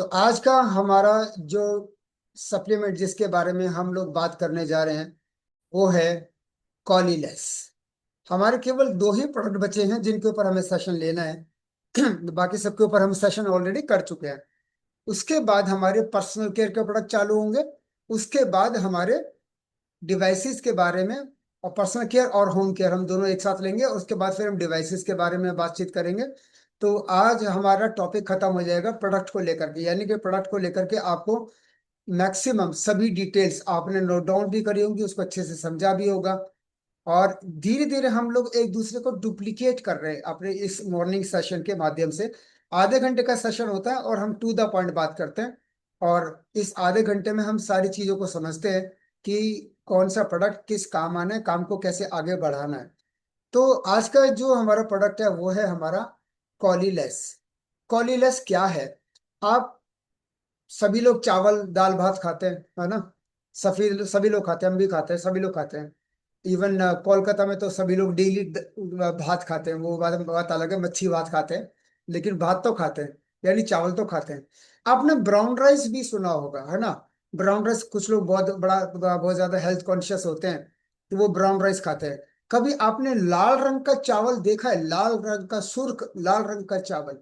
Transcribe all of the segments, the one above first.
तो आज का हमारा जो सप्लीमेंट जिसके बारे में हम लोग बात करने जा रहे हैं वो है कॉलीलेस। हमारे केवल दो ही प्रोडक्ट बचे हैं जिनके ऊपर हमें सेशन लेना है। बाकी सबके ऊपर हम सेशन ऑलरेडी कर चुके हैं। उसके बाद हमारे पर्सनल केयर के प्रोडक्ट चालू होंगे। उसके बाद हमारे डिवाइसेस के बारे में, और पर्सनल केयर और होम केयर हम दोनों एक साथ लेंगे। उसके बाद फिर हम डिवाइसेस के बारे में बातचीत करेंगे। तो आज हमारा टॉपिक खत्म हो जाएगा प्रोडक्ट को लेकर के, यानी कि प्रोडक्ट को लेकर के आपको मैक्सिमम सभी डिटेल्स आपने नोट डाउन भी करी होंगी, उसको अच्छे से समझा भी होगा। और धीरे धीरे हम लोग एक दूसरे को डुप्लीकेट कर रहे हैं अपने इस मॉर्निंग सेशन के माध्यम से। आधे घंटे का सेशन होता है और हम टू द पॉइंट बात करते हैं। और इस आधे घंटे में हम सारी चीजों को समझते हैं कि कौन सा प्रोडक्ट किस काम आना है, काम को कैसे आगे बढ़ाना है। तो आज का जो हमारा प्रोडक्ट है वो है हमारा कॉलीलेस। कॉलीलेस क्या है? आप सभी लोग चावल दाल भात खाते हैं, है ना? सभी सभी लोग खाते हैं, हम भी खाते हैं, सभी लोग खाते हैं। इवन कोलकाता में तो सभी लोग डेली भात खाते हैं। वो बात बात अलग है, मच्छी भात खाते हैं, लेकिन भात तो खाते हैं, यानी चावल तो खाते हैं। आपने ब्राउन राइस भी सुना होगा, है ना? ब्राउन राइस, कुछ लोग बहुत ज्यादा हेल्थ कॉन्शियस होते हैं तो वो ब्राउन राइस खाते हैं। कभी आपने लाल रंग का चावल देखा है? लाल रंग का, सुर्ख लाल रंग का चावल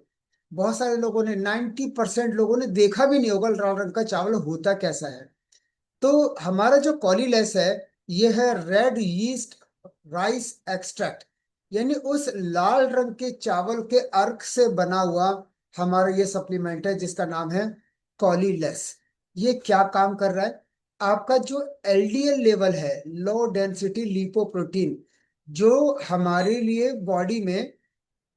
बहुत सारे लोगों ने, 90% लोगों ने देखा भी नहीं होगा लाल रंग का चावल होता कैसा है। तो हमारा जो कॉलीलेस है ये है रेड यीस्ट राइस एक्सट्रैक्ट, यानी उस लाल रंग के चावल के अर्क से बना हुआ हमारा ये सप्लीमेंट है जिसका नाम है कॉलीलेस। ये क्या काम कर रहा है? आपका जो एलडीएल लेवल है, लो डेंसिटी लिपोप्रोटीन, जो हमारे लिए बॉडी में,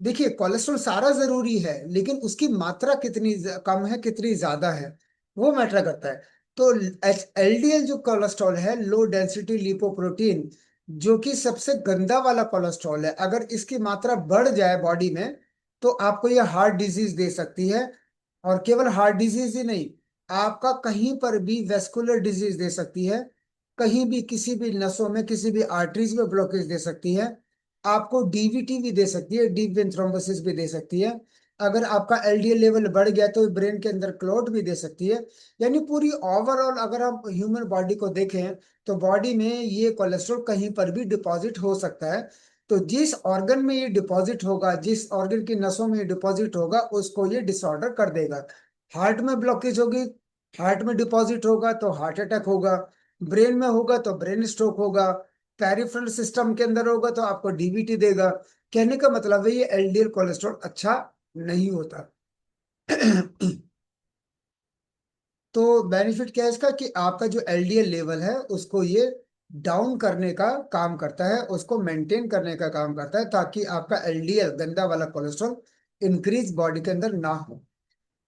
देखिए कोलेस्ट्रॉल सारा जरूरी है लेकिन उसकी मात्रा कितनी कम है कितनी ज्यादा है वो मैटर करता है। तो एलडीएल जो कोलेस्ट्रॉल है, लो डेंसिटी लिपोप्रोटीन, जो कि सबसे गंदा वाला कोलेस्ट्रॉल है, अगर इसकी मात्रा बढ़ जाए बॉडी में तो आपको ये हार्ट डिजीज दे सकती है। और केवल हार्ट डिजीज ही नहीं, आपका कहीं पर भी वेस्कुलर डिजीज दे सकती है। कहीं भी किसी भी नसों में, किसी भी आर्टरीज में ब्लॉकेज दे सकती है। आपको डीवीटी भी दे सकती है, डीप वेन थ्रोम्बोसिस भी दे सकती है। अगर आपका एलडीएल लेवल बढ़ गया तो ब्रेन के अंदर क्लॉट भी दे सकती है। यानी पूरी ओवरऑल अगर आप ह्यूमन बॉडी को देखें तो बॉडी में ये कोलेस्ट्रॉल कहीं पर भी डिपॉजिट हो सकता है। तो जिस ऑर्गन में ये डिपॉजिट होगा, जिस ऑर्गन की नसों में ये डिपॉजिट होगा, उसको ये डिसऑर्डर कर देगा। हार्ट में ब्लॉकेज होगी, हार्ट में डिपॉजिट होगा तो हार्ट अटैक होगा। ब्रेन में होगा तो ब्रेन स्ट्रोक होगा। पेरिफेरल सिस्टम के अंदर होगा तो आपको डीवीटी देगा। कहने का मतलब है ये एलडीएल कोलेस्ट्रॉल अच्छा नहीं होता। तो बेनिफिट क्या है इसका कि आपका जो एलडीएल लेवल है उसको ये डाउन करने का काम करता है, उसको मेंटेन करने का काम करता है, ताकि आपका एलडीएल गंदा वाला कोलेस्ट्रॉल इंक्रीज बॉडी के अंदर ना हो।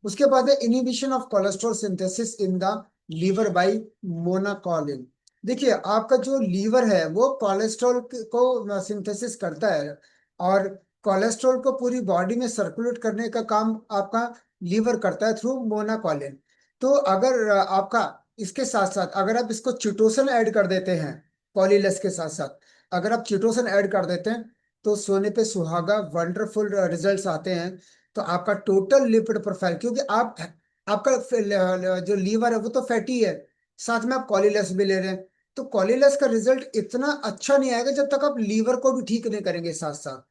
उसके बाद है inhibition of cholesterol synthesis in the liver by monacolin. देखिए आपका जो लीवर है वो कोलेस्ट्रॉल को सिंथेसिस करता है, और कोलेस्ट्रॉल को पूरी बॉडी में सर्कुलेट करने का काम आपका लीवर करता है थ्रू मोनाकोलिन। तो अगर आपका इसके साथ साथ अगर आप इसको चिटोसन ऐड कर देते हैं, कॉलीलेस के साथ साथ अगर आप चिटोसन ऐड कर देते हैं तो सोने पे सुहागा वंडरफुल रिजल्ट्स आते हैं। तो आपका टोटल लिपिड प्रोफाइल, क्योंकि आप आपका जो लीवर है वो तो फैटी है, साथ में आप कॉलीलेस भी ले रहे हैं, तो कॉलीलेस का रिजल्ट इतना अच्छा नहीं आएगा जब तक आप लीवर को भी ठीक नहीं करेंगे साथ साथ।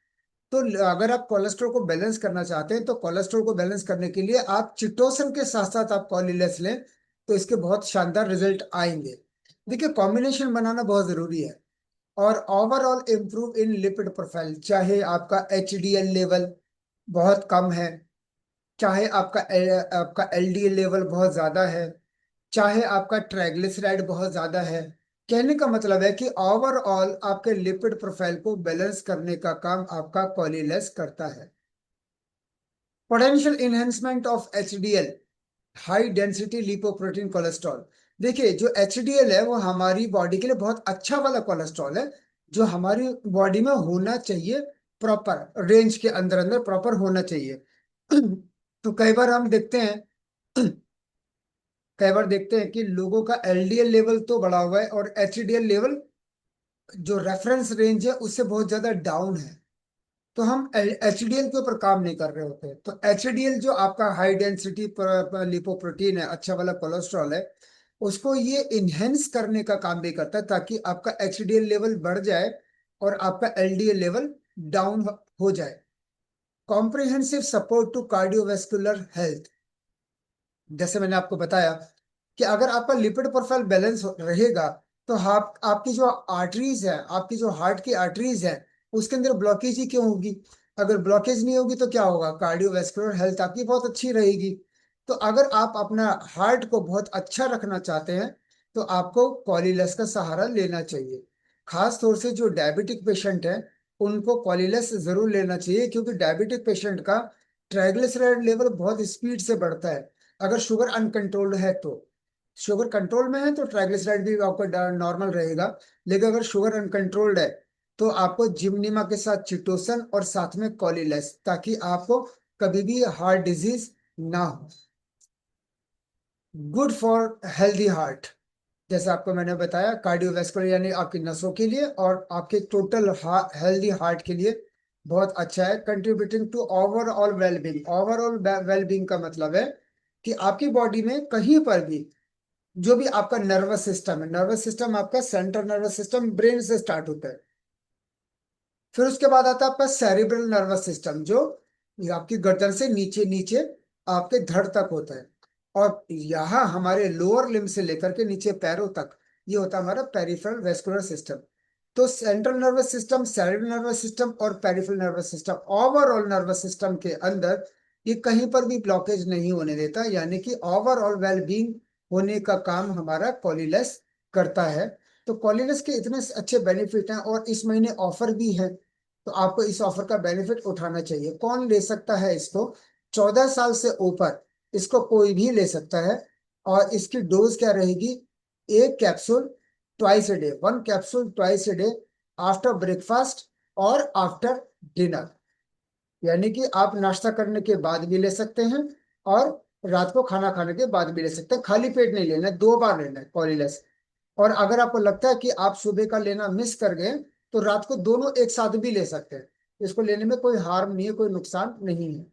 तो अगर आप कोलेस्ट्रॉल को बैलेंस करना चाहते हैं तो कोलेस्ट्रॉल को बैलेंस करने के लिए आप चिटोसन के साथ साथ आप कॉलीलेस लें, तो इसके बहुत शानदार रिजल्ट आएंगे। देखिए कॉम्बिनेशन बनाना बहुत जरूरी है। और overall improve in lipid profile, चाहे आपका एचडीएल लेवल बहुत कम है, चाहे आपका एलडीएल लेवल बहुत ज्यादा है, चाहे आपका ट्राइग्लिसराइड बहुत ज्यादा है, कहने का मतलब है कि ओवरऑल आपके लिपिड प्रोफाइल को बैलेंस करने का काम आपका कॉलीलेस करता है। Potential enhancement of HDL, high density lipoprotein cholesterol. देखिए जो एचडीएल है वो हमारी बॉडी के लिए बहुत अच्छा वाला कोलेस्ट्रॉल है, जो हमारी बॉडी में होना चाहिए, प्रॉपर रेंज के अंदर अंदर प्रॉपर होना चाहिए। तो कई बार देखते हैं कि लोगों का एलडीएल लेवल तो बढ़ा हुआ है और एचडीएल लेवल जो रेफरेंस रेंज है उससे बहुत ज्यादा डाउन है। तो हम एचडीएल के ऊपर काम नहीं कर रहे होते। तो एचडीएल जो आपका हाई डेंसिटी लिपोप्रोटीन है, अच्छा वाला कोलेस्ट्रॉल है, उसको ये इनहेंस करने का काम भी करता है ताकि आपका एचडीएल लेवल बढ़ जाए और आपका एलडीएल लेवल डाउन हो जाए। Comprehensive support to cardiovascular health, जैसे मैंने आपको बताया कि अगर आपका लिपिड प्रोफाइल बैलेंस रहेगा तो आप आपकी जो आर्टरीज है, आपकी जो हार्ट की आर्टरीज है, उसके अंदर ब्लॉकेज ही क्यों होगी? अगर ब्लॉकेज नहीं होगी तो क्या होगा? कार्डियोवैस्कुलर हेल्थ आपकी बहुत अच्छी रहेगी। तो अगर आप अपना हार्ट को बहुत अच्छा रखना चाहते हैं तो आपको कॉलीलेस का सहारा लेना चाहिए। खास तौर से जो डायबिटिक पेशेंट है उनको कॉलीलेस जरूर लेना चाहिए, क्योंकि डायबिटिक पेशेंट का ट्राइग्लिसराइड लेवल बहुत स्पीड से बढ़ता है। अगर शुगर अनकंट्रोल्ड है तो, शुगर कंट्रोल में है तो ट्राइग्लिसराइड भी आपका नॉर्मल रहेगा। लेकिन अगर शुगर अनकंट्रोल्ड है तो आपको जिमनीमा के साथ चिटोसन और साथ में कॉलीलेस, ताकि आपको कभी भी हार्ट डिजीज ना हो। गुड फॉर हेल्दी हार्ट, जैसे आपको मैंने बताया, कार्डियोवैस्कुलर यानी आपकी नसों के लिए और आपके टोटल हेल्दी हार्ट के लिए बहुत अच्छा है। Contributing to overall wellbeing, overall wellbeing का मतलब है कि आपकी बॉडी में कहीं पर भी जो भी आपका नर्वस सिस्टम है, नर्वस सिस्टम आपका सेंट्रल नर्वस सिस्टम ब्रेन से स्टार्ट होता है, फिर उसके बाद आता है आपका सेरिब्रल नर्वस सिस्टम जो ये आपकी गर्दन से नीचे नीचे आपके धड़ तक होता है, और यहाँ हमारे लोअर लिम्ब से लेकर के नीचे पैरों तक ये होता है हमारा पेरिफेरल वेस्कुलर सिस्टम। तो central nervous system, cerebral nervous system और peripheral nervous system, overall nervous system के अंदर ये कहीं पर भी ब्लॉकेज नहीं होने देता, यानी कि ओवरऑल वेलबींग होने का काम हमारा कॉलीलेस करता है। तो कॉलीनेस के इतने अच्छे बेनिफिट हैं और इस महीने ऑफर भी है, तो आपको इस ऑफर का बेनिफिट उठाना चाहिए। कौन ले सकता है इसको? 14 साल से ऊपर इसको कोई भी ले सकता है। और इसकी डोज क्या रहेगी? एक capsule twice a day, one capsule twice a day, after breakfast और आफ्टर डिनर। यानी कि आप नाश्ता करने के बाद भी ले सकते हैं और रात को खाना खाने के बाद भी ले सकते हैं। खाली पेट नहीं लेना है, 2 बार लेना है कॉलीलेस। और अगर आपको लगता है कि आप सुबह का लेना मिस कर गए तो रात को दोनों एक साथ भी ले सकते हैं। इसको लेने में कोई हार्म नहीं है, कोई नुकसान नहीं है।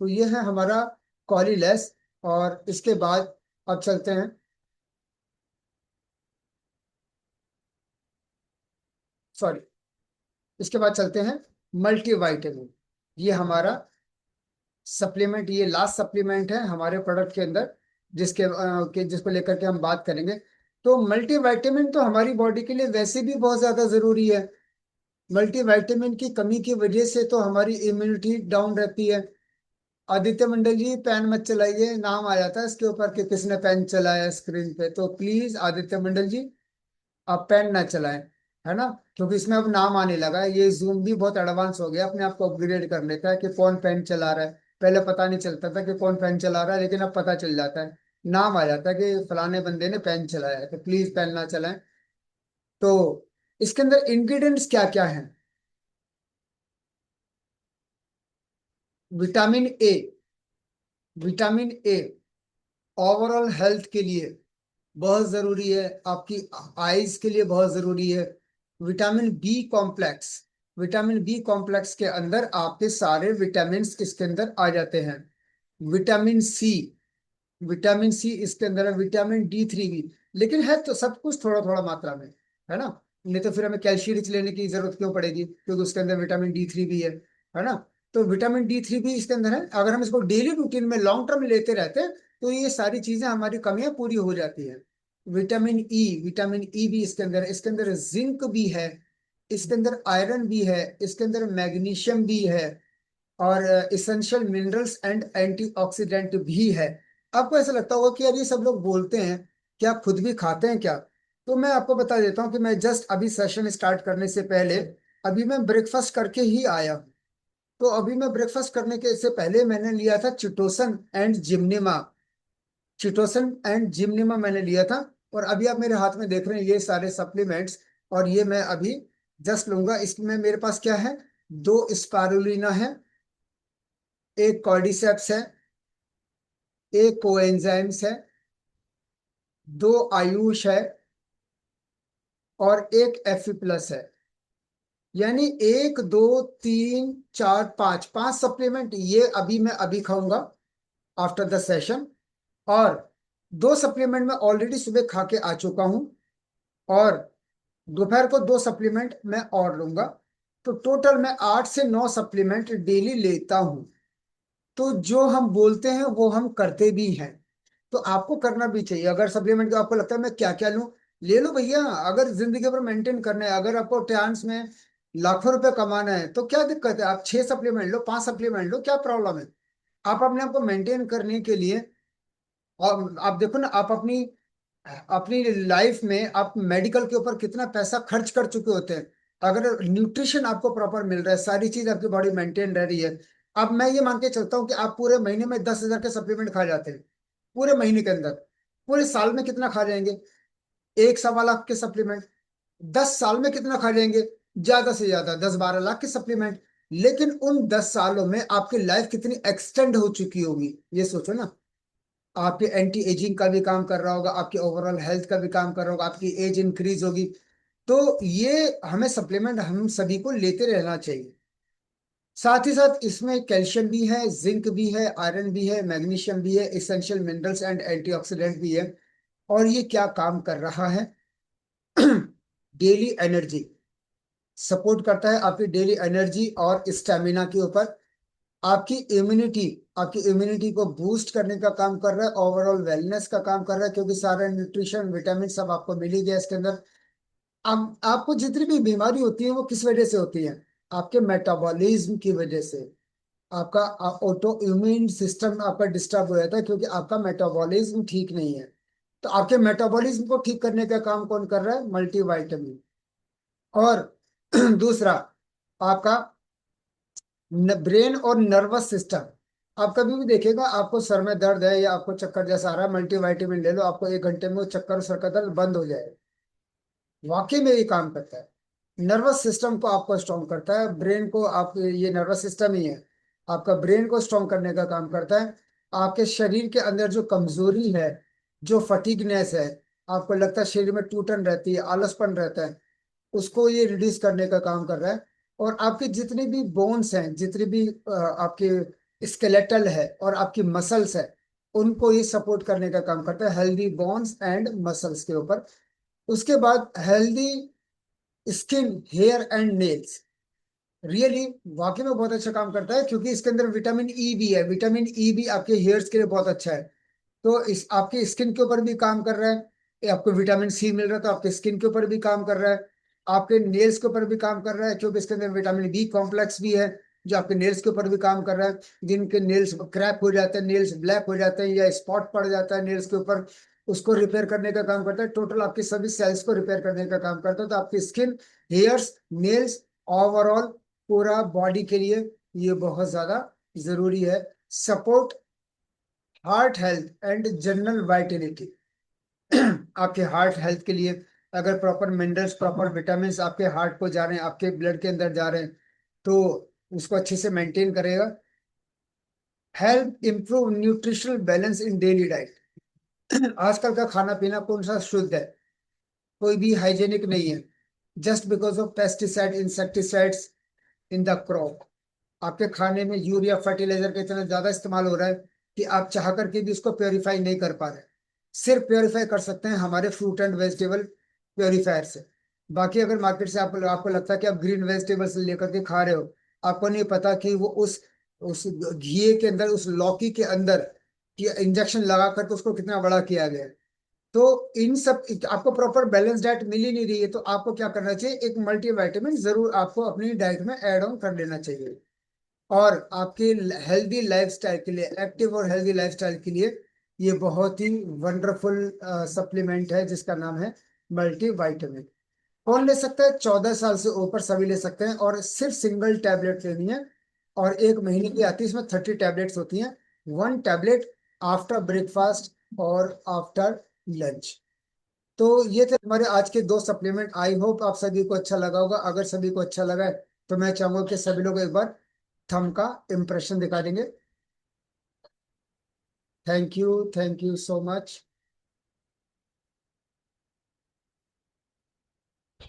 तो ये है हमारा कॉलीलेस। और इसके बाद अब चलते हैं, सॉरी, इसके बाद चलते हैं मल्टीविटामिन। ये हमारा सप्लीमेंट, ये लास्ट सप्लीमेंट है हमारे प्रोडक्ट के अंदर, जिसको लेकर के हम बात करेंगे। तो मल्टीविटामिन तो हमारी बॉडी के लिए वैसे भी बहुत ज्यादा जरूरी है। मल्टीविटामिन की कमी की वजह से तो हमारी इम्यूनिटी डाउन रहती है। आदित्य मंडल जी, पेन मत चलाइए, नाम आ जाता है इसके ऊपर कि किसने पेन चलाया स्क्रीन पे। तो प्लीज आदित्य मंडल जी, आप पेन ना चलाएं, है ना, क्योंकि इसमें अब नाम आने लगा है। ये जूम भी बहुत एडवांस हो गया, अपने आप को अपग्रेड कर लेता है कि कौन पेन चला रहा है। पहले पता नहीं चलता था कि कौन पेन चला रहा है, लेकिन अब पता चल जाता है, नाम आ जाता है कि फलाने बंदे ने पेन चलाया है। तो प्लीज पेन ना चलाएं। तो इसके अंदर इंग्रेडिएंट्स क्या क्या हैं? Vitamin A, vitamin A overall health के लिए बहुत जरूरी है, आपकी आईज के लिए बहुत जरूरी है। Vitamin B complex, vitamin B complex के अंदर आपके सारे विटामिन इसके अंदर आ जाते हैं। विटामिन सी, विटामिन सी इसके अंदर है। विटामिन डी 3 भी, लेकिन है तो सब कुछ थोड़ा थोड़ा मात्रा में, है ना। नहीं तो फिर हमें कैल्शियम रिच लेने की जरूरत क्यों पड़ेगी, क्योंकि उसके अंदर विटामिन डी 3 भी है ना। तो विटामिन डी 3 भी इसके अंदर है। अगर हम इसको डेली रूटीन में लॉन्ग टर्म लेते रहते हैं तो ये सारी चीजें, हमारी कमियां पूरी हो जाती है। विटामिन ई, विटामिन ई भी इसके अंदर है। इसके अंदर जिंक भी है, इसके अंदर आयरन भी है, इसके अंदर मैग्नीशियम भी है, और इसेंशियल मिनरल्स एंड एंटीऑक्सीडेंट भी है। आपको ऐसा लगता होगा कि यार ये सब लोग बोलते हैं, क्या खुद भी खाते हैं क्या? तो मैं आपको बता देता हूँ कि मैं जस्ट अभी सेशन स्टार्ट करने से पहले अभी मैं ब्रेकफास्ट करके ही आया हूँ। तो अभी मैं ब्रेकफास्ट करने के से पहले मैंने लिया था चिटोसन एंड जिम्निमा, चिटोसन एंड जिम्निमा मैंने लिया था। और अभी आप मेरे हाथ में देख रहे हैं ये सारे सप्लीमेंट्स, और ये मैं अभी जस्ट लूंगा। इसमें मेरे पास क्या है? 2 स्पारुलिना है, एक कॉर्डिसेप्स है, एक कोएंजाइम्स है, 2 आयुष है और एक एफी प्लस है। यानी 1 2 3 4 5 सप्लीमेंट ये अभी मैं अभी खाऊंगा आफ्टर द सेशन। और 2 सप्लीमेंट मैं ऑलरेडी सुबह खा के आ चुका हूं। और दोपहर को 2 सप्लीमेंट मैं और लूंगा। तो टोटल मैं 8 से 9 सप्लीमेंट डेली लेता हूं। तो जो हम बोलते हैं वो हम करते भी हैं। तो आपको करना भी चाहिए। अगर सप्लीमेंट आपको लगता है मैं क्या क्या लूं, ले लो भैया। अगर जिंदगी भर मेंटेन करना है, अगर आपको टाइम्स में लाखों रुपए कमाना है, तो क्या दिक्कत है? आप 6 सप्लीमेंट लो, 5 सप्लीमेंट लो, क्या प्रॉब्लम है? आप अपने आप को मेंटेन करने के लिए, और आप देखो ना, आप अपनी अपनी लाइफ में आप मेडिकल के ऊपर कितना पैसा खर्च कर चुके होते हैं। अगर न्यूट्रिशन आपको प्रॉपर मिल रहा है, सारी चीज आपकी बॉडी मेंटेन रह रही है। अब मैं ये मान के चलता हूँ कि आप पूरे महीने में 10,000 के सप्लीमेंट खा जाते हैं, पूरे महीने के अंदर। पूरे साल में कितना खा जाएंगे? 1 1.25 लाख के सप्लीमेंट। 10 साल में कितना खा जाएंगे? ज्यादा से ज्यादा 10 12 लाख के सप्लीमेंट। लेकिन उन 10 सालों में आपकी लाइफ कितनी एक्सटेंड हो चुकी होगी, ये सोचो ना। आपके एंटी एजिंग का भी काम कर रहा होगा, आपकी ओवरऑल हेल्थ का भी काम कर रहा होगा, आपकी एज इंक्रीज होगी। तो ये हमें सप्लीमेंट हम सभी को लेते रहना चाहिए। साथ ही साथ इसमें कैल्शियम भी है, जिंक भी है, आयरन भी है, मैग्नीशियम भी है, इसेंशियल मिनरल्स एंड एंटीऑक्सीडेंट भी है। और ये क्या काम कर रहा है? डेली एनर्जी सपोर्ट करता है, आपकी डेली एनर्जी और स्टेमिना के ऊपर। आपकी इम्यूनिटी आपकी इम्यूनिटी को बूस्ट करने का काम कर रहा है, ओवरऑल वेलनेस का काम कर रहा है, क्योंकि सारे न्यूट्रिशन विटामिन सब आपको मिल ही गया इसके अंदर। अब आपको जितनी भी बीमारी होती है वो किस वजह से होती है? आपके मेटाबॉलिज्म की वजह से। आपका ऑटो इम्यून सिस्टम आपका डिस्टर्ब हो जाता है, क्योंकि आपका मेटाबॉलिज्म ठीक नहीं है। तो आपके मेटाबॉलिज्म को ठीक करने का काम कौन कर रहा है? मल्टीविटामिन। और दूसरा, आपका ब्रेन और नर्वस सिस्टम। आप कभी भी देखिएगा, आपको सर में दर्द है या आपको चक्कर जैसा आ रहा है, मल्टीविटामिन ले लो, आपको 1 घंटे में वो चक्कर और सर का दर्द बंद हो जाएगा। वाकई में ये काम करता है। नर्वस सिस्टम को आपको स्ट्रॉन्ग करता है, ब्रेन को आप, ये नर्वस सिस्टम ही है, आपका ब्रेन को स्ट्रॉन्ग करने का काम करता है। आपके शरीर के अंदर जो कमजोरी है, जो फटीगनेस है, आपको लगता है शरीर में टूटन रहती है, आलसपन रहता है, उसको ये रिड्यूस करने का काम कर रहा है। और आपके जितने भी बोन्स हैं, जितने भी आपके स्केलेटल है और आपकी मसल्स है, उनको ये सपोर्ट करने का काम करता है, हेल्दी बोन्स एंड मसल्स के ऊपर। उसके बाद healthy skin, hair and nails. Really वाकई में बहुत अच्छा काम करता है, क्योंकि इसके अंदर विटामिन ई भी है। विटामिन ई भी आपके हेयर्स के लिए बहुत अच्छा है। तो इस आपके स्किन के ऊपर भी काम कर रहा है। ये आपको विटामिन सी मिल रहा है तो आपके स्किन के ऊपर भी काम कर रहा है। आपके नेल्स के ऊपर भी काम कर रहा है, क्योंकि इसके अंदर विटामिन बी कॉम्प्लेक्स भी है, जो आपके नेल्स के ऊपर भी काम कर रहा है। जिनके नेल्स क्रैक हो जाते हैं, नेल्स ब्लैक हो जाते हैं, या स्पॉट पड़ जाता है नेल्स के ऊपर, उसको रिपेयर करने का काम करता है। टोटल आपके सभी सेल्स को रिपेयर करने का काम करता है। तो आपकी स्किन, हेयर्स, नेल्स, ओवरऑल पूरा बॉडी के लिए ये बहुत ज्यादा जरूरी है। Support heart health and general Vitality. आपके हार्ट हेल्थ के लिए, अगर प्रॉपर मिनरल्स, प्रॉपर विटामिन आपके हार्ट को जा रहे हैं, आपके ब्लड के अंदर जा रहे हैं, तो उसको अच्छे से मेंटेन करेगा। हेल्प इंप्रूव न्यूट्रिशनल बैलेंस इन डेली डाइट। आजकल का खाना पीना कौन सा शुद्ध है? कोई भी हाइजेनिक नहीं है, just because of pesticide, insecticides in the crop. आपके खाने में यूरिया फर्टिलाइजर का इतना ज्यादा इस्तेमाल हो रहा है कि आप चाह करके भी उसको प्योरीफाई नहीं कर पा रहे। सिर्फ प्योरीफाई कर सकते हैं हमारे फ्रूट एंड वेजिटेबल प्योरीफायर से। बाकी अगर मार्केट से आपको लगता है कि आप ग्रीन वेजिटेबल्स लेकर के खा रहे हो, आपको नहीं पता कि वो उस घी के अंदर, उस लौकी के अंदर कि इंजेक्शन लगा करके उसको कितना बड़ा किया गया है। तो इन सब आपको प्रॉपर बैलेंस डाइट मिल ही नहीं रही है, तो आपको क्या करना चाहिए? एक मल्टीविटामिन जरूर आपको अपनी डाइट में ऐड ऑन कर लेना चाहिए। और आपके हेल्दी लाइफस्टाइल के लिए, एक्टिव और हेल्दी लाइफस्टाइल के लिए, ये बहुत ही वंडरफुल सप्लीमेंट है जिसका नाम है मल्टी विटामिन। कौन ले सकता है? 14 साल से ऊपर सभी ले सकते हैं, और सिर्फ सिंगल टैबलेट लेनी है। और 1 महीने की आती है, इसमें 30 टैबलेट्स होती हैं। 1 टैबलेट आफ्टर ब्रेकफास्ट और आफ्टर लंच। तो ये थे हमारे आज के 2 सप्लीमेंट। आई होप आप सभी को अच्छा लगा होगा। अगर सभी को अच्छा लगा है तो मैं चाहूंगा कि सभी लोग एक बार थंब का इम्प्रेशन दिखा देंगे। Thank you so much.